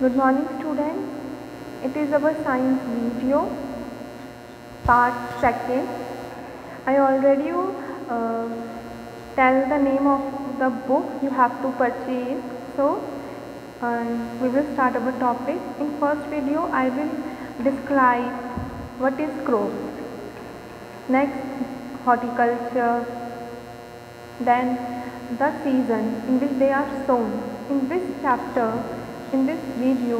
Good morning students. It is our science video part second. I already uh, tell the name of the book you have to purchase. So we will start our topic. In first video I will describe what is crop. Next horticulture. Then the season in which they are sown. In this chapter, in this video,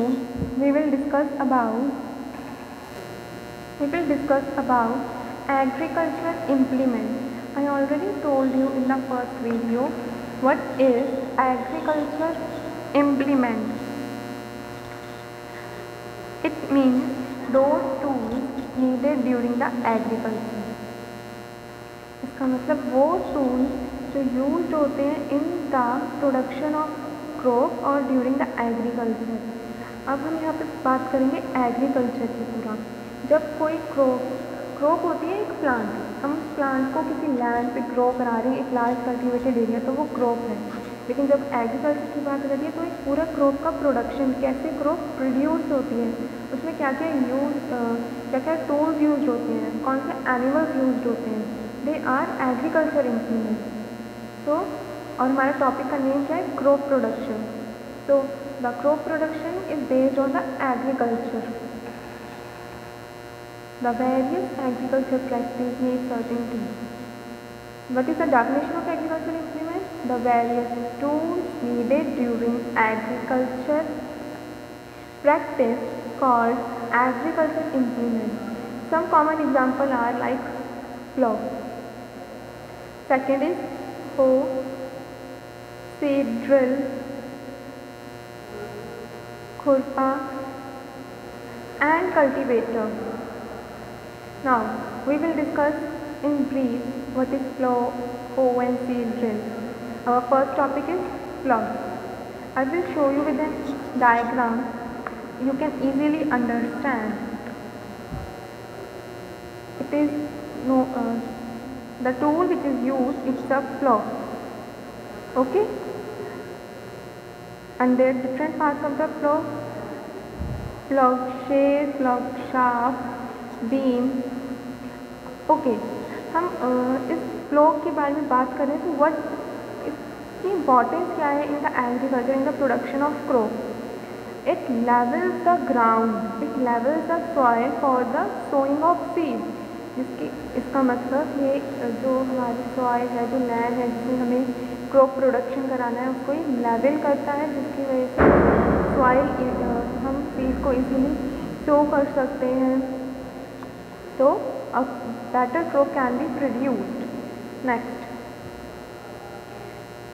we will discuss about agricultural implement. I already told you in the first video what is agriculture implement. It means those tools needed during the agriculture. इसका मतलब वो tools जो use होते हैं इन the production of crop और during the agriculture. अब हम यहाँ पे बात करेंगे एग्रीकल्चर की पूरा. जब कोई क्रॉप होती है एक प्लांट, हम उस प्लांट को किसी लैंड पे ग्रो करा रहे हैं, एक लार्ज कल्टिवेटेड एरिया, तो वो क्रॉप है. लेकिन जब एग्रीकल्चर की बात करिए तो एक पूरा क्रॉप का प्रोडक्शन, कैसे क्रॉप प्रोड्यूस होती है, उसमें क्या क्या टूल्स यूज होते हैं, कौन से एनिमल्स यूज होते हैं, दे आर एग्रीकल्चर इंप्लीमेंट. तो और हमारा टॉपिक का नेम क्या है, क्रॉप प्रोडक्शन. तो the crop production is based on the agriculture. The various agriculture practice need certainty. What is the definition of agricultural implement? The various tools needed during agriculture practice called agricultural implement. Some common examples are like plow. Second is hoe, seed drill, khurpa and cultivator. Now we will discuss in brief what is plow, hoe and seed drill. Our first topic is plow. I will show you with a diagram. You can easily understand. It is the tool which is used, it's a plow. Okay, and there are different parts of the plow: plow share, plow shaft, beam. Okay, हम इस प्लो के बारे में बात करें तो what इसकी importance क्या है in the agriculture, in the production of crop. It levels the ground, it levels the soil for the sowing of seed. इसका मतलब ये जो हमारी सॉइल है, जो लैंड है जिसमें हमें क्रॉप प्रोडक्शन कराना है, उसको ये लेवल करता है, जिसकी वजह से सॉइल हम सीड को इजीली सो कर सकते हैं. तो a better crop can be produced. Next,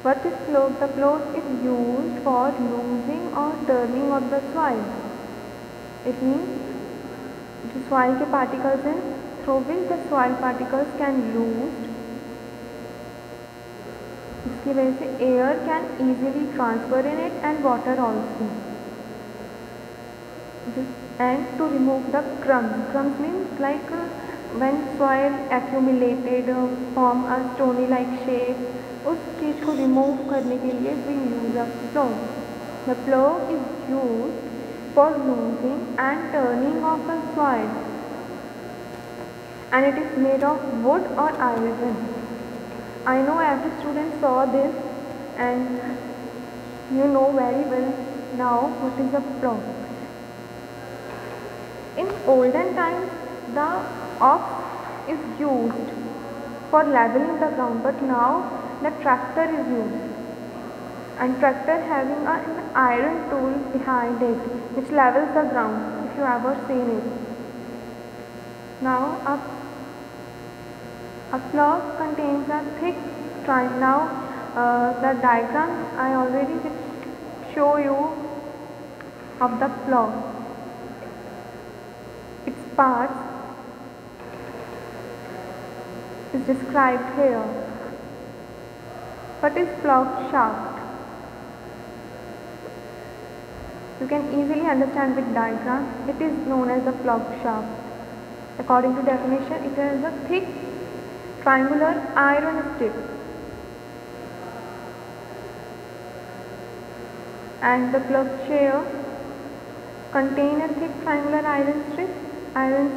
what is plow? The plow is used for loosening or turning of the soil. It means the soil के particles हैं, through which the soil particles can loose, जिसकी वजह से air can easily transfer in it and water also. And to remove the crumbs. Crumbs means like when soil accumulated form a stony like shape, उस चीज़ को remove करने के लिए we use a plow. The plow is used for loosening and turning of the soil, and it is made of wood or iron. I know every student saw this and you know very well now what is a plow. In olden times, the ox is used for leveling the ground, but now the tractor is used, and tractor having an iron tool behind it which levels the ground, if you ever seen it. Now a plow contains a thick triangle. Now the diagram I already show you of the plow. Its parts is described here. What is plow shaft? You can easily understand with diagram. It is known as the plow shaft. According to definition, it has a thick triangular iron strip, and the plow share contain a thick triangular iron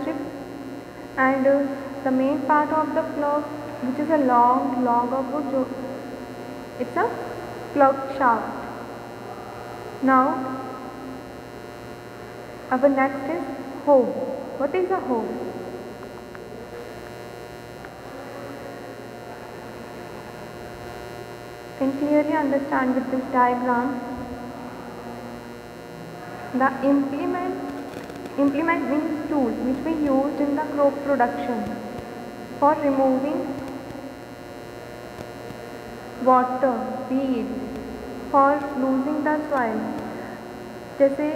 strip, and the main part of the plug, which is a long log of wood, it's a plug shaft. Now our next is hoe. What is a hoe? Can clearly understand with this diagram. The implement means tool which we used in the crop production for removing water, weed, for losing the soil. जैसे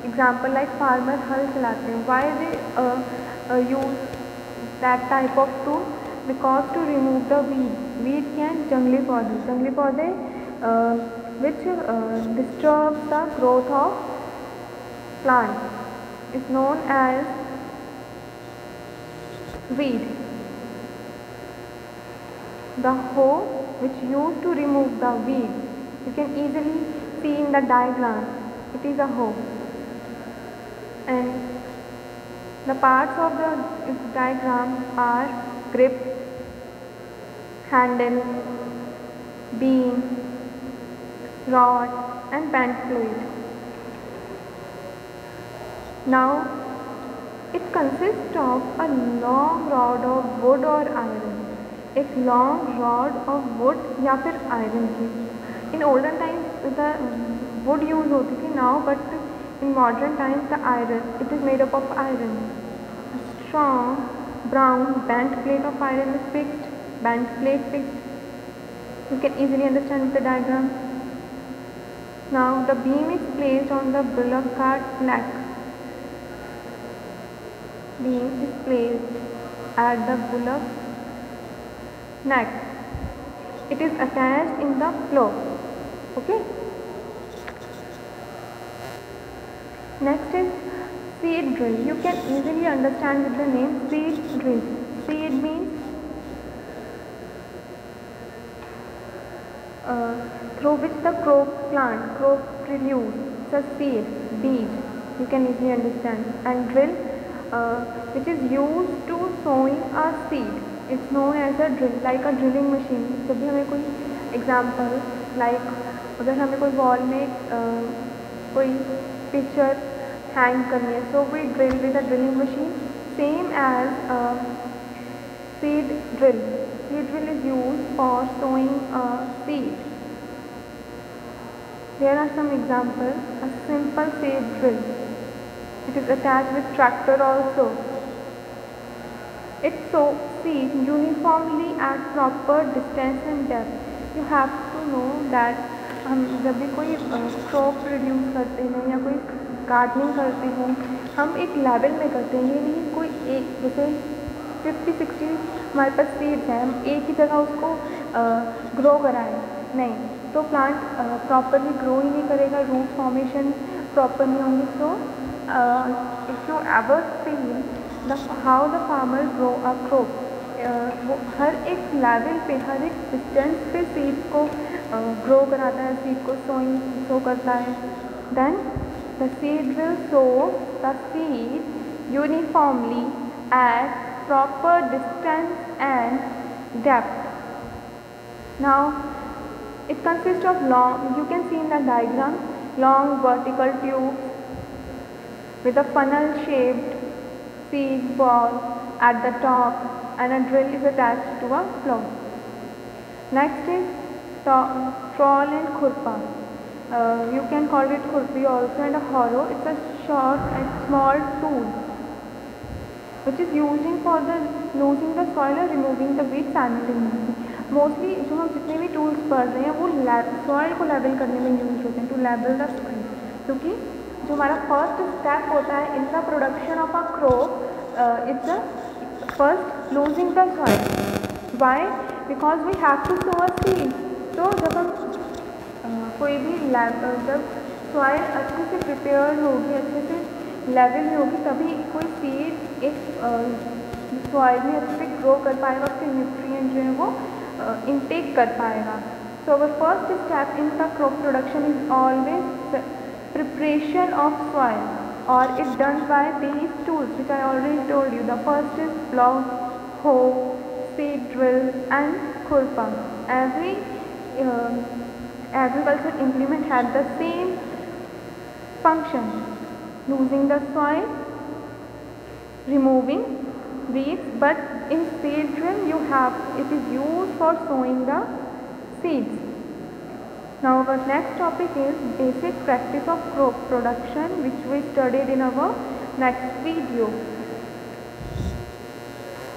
example like farmer हल चलाते हैं, why they use that type of tool? Because to remove the weed can जंगली पौधे which disturb the growth of plant is known as weed. The hoe which used to remove the weed, you can easily see in the diagram, it is a hoe. And the parts of the diagram are grip, handle, beam, rod and bent plate. Now it consists of a long rod of wood or iron. एक long rod of would या फिर iron की. In olden times the wood use होती थी now, but in modern times the iron, it is made up of iron. Strong brown bent plate of iron is fixed, bent plate fixed. You can easily understand with the diagram. Now the beam is placed on the bullock cart neck. Beam is placed at the bullock neck. It is attached in the plow. Okay. Next is seed drill. You can easily understand with the name seed drill. Seed means through which the crop produce. It's a seed, beej. You can easily understand. And drill, which is used to sowing a seed. It's known as a drill, like a drilling machine. जब भी हमें कोई example like अगर हमें कोई wall में कोई picture hang करनी है, so we drill with a drilling machine. Same as seed drill. Seed drill is use for sowing a seed. There are some examples. A simple seed drill. It is attached with tractor also. It sows seed uniformly at proper distance and depth. You have to know that हम जब भी कोई crop produce करते हैं या कोई gardening करते हैं, हम एक लेवल में करते हैं. ये नहीं कोई एक जैसे 50-60 हमारे पास सीड्स हैं, हम एक ही जगह उसको ग्रो कराएं, नहीं तो प्लांट प्रॉपरली ग्रो ही नहीं करेगा, रूट फॉर्मेशन प्रॉपर नहीं होंगी. So if you ever see how the farmer grow a crop, वो हर एक लेवल पे, हर एक डिस्टेंस पे सीड को ग्रो कराता है, सीड को सो करता है. Then the seed will sow the seed uniformly at proper distance and depth. Now it consists of long, you can see in the diagram, long vertical tubes with a funnel shaped seed ball at the top, and a drill is attached to a plow. Next is trawl and khurpa. You can call it khurpi also, and a harrow. It's a short and small tool which is using for the losing the soil or removing the weeds simultaneously. Mostly जो हम जितने भी tools पढ़ रहे हैं वो soil को level करने में यूज होते हैं, टू लेवल द सॉइल. क्योंकि जो हमारा फर्स्ट स्टेप होता है in the production of a crop, it's the first loosing the soil. Why? Because we have to sow a seed. तो जब हम कोई भी जब सॉइल अच्छे से प्रिपेयर होगी, अच्छे से लेवल में होगी, तभी कोई सीड एक सॉइल में अच्छे से ग्रो कर पाएगा, उसके न्यूट्रिएंट जो है वो इनटेक कर पाएगा. So our first step in the crop production is always preparation of soil, or it done by these tools which I already told you. The first is plow, hoe, seed drill and khurpa. Every agricultural implement had the same function: losing the soil, removing weeds, but in seed drill it is used for sowing the seeds. Now our next topic is basic practice of crop production, which we studied in our next video.